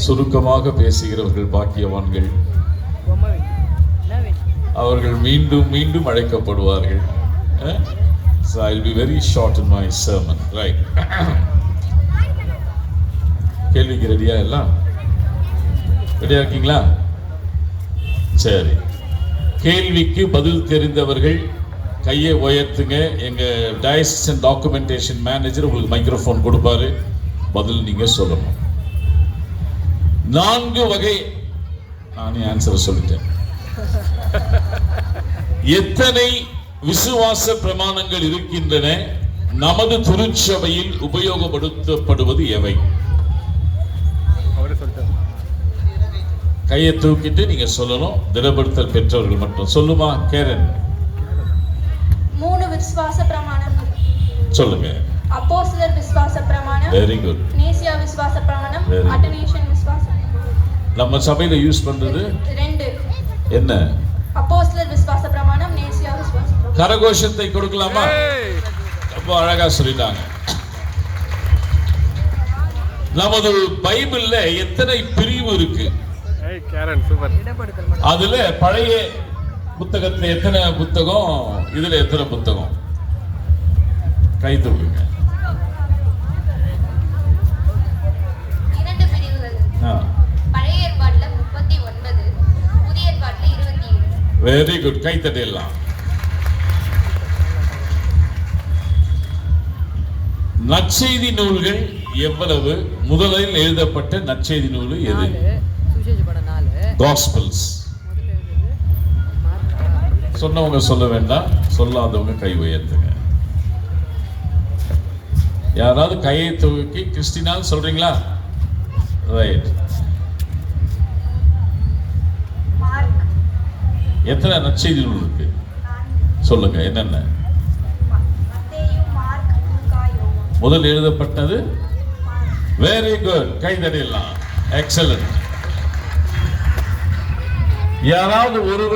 சுருக்கமாக பேசுகிறவர்கள் பாக்கியவான்கள், அவர்கள் மீண்டும் மீண்டும் அழைக்கப்படுவார்கள். So I'll be very short in my sermon, right? கேள்விக்கு ரெடியா? எல்லாம் ரெடியா இருக்கீங்களா? சரி, கேள்விக்கு பதில் தெரிந்தவர்கள் கையை உயர்த்துங்க. எங்க டயசிஸ் டாக்குமெண்டேஷன் மேனேஜர் உங்களுக்கு மைக்ரோஃபோன் கொடுப்பாரு, பதில் நீங்க சொல்லணும். 4 வகை, நானே ஆன்சர் சொல்லிட்டேன். எத்தனை விசுவாச பிரமாணங்கள் இருக்கின்றன? நமது திருச்சபையில் உபயோகப்படுத்தப்படுவது எவை? கையை தூக்கிட்டு நீங்க சொல்லணும். திடப்படுத்தல் பெற்றவர்கள் மட்டும். சொல்லுமா கேரன்? 3 விசுவாச பிரமாணம் சொல்லுங்க. அப்போஸ்தலர் விசுவாச பிரமாணம். Very good. நேசியா விசுவாச பிரமாணம். அட்டனேஷன் விசுவாச. ரொம்ப சபையில யூஸ் பண்றது 2. என்ன? அப்போஸ்தலர் விசுவாச பிரமாணம், நேசியா விசுவாச பிரமாணம். கரகோஷத்தை கொடுக்கலாமா? ரொம்ப அழகா சொல்லிட்டாங்க. நமது பைபிள்ல எத்தனை பிரிவு இருக்கு? அதுல பழைய புத்தகத்துல எத்தனை புத்தகம், இதுல எத்தனை புத்தகம்? கை தூக்குங்க. 2 பிரிவுகள். பழைய ஏற்பாட்டுல 39, புதிய ஏற்பாட்டுல 27. வெரி குட், கை தட்டிடலாம். நற்செய்தி நூல்கள் எவ்வளவு? முதலில் எழுதப்பட்ட நற்செய்தி நூல் எது? Gospels. சொன்னவங்க சொல்ல வேண்டாம், சொல்லாதவங்க கை உயர்த்துங்க. யாராவது கையை தூக்கி கிறிஸ்டினால் சொல்றீங்களா? ரைட். எத்தனை நற்செய்தி நூல் இருக்கு சொல்லுங்க, என்னென்ன? முதல் எழுதப்பட்டது. வெரி குட், கை தட்டிடலாம். எக்ஸலன்ட். யாராவது ஒருவர்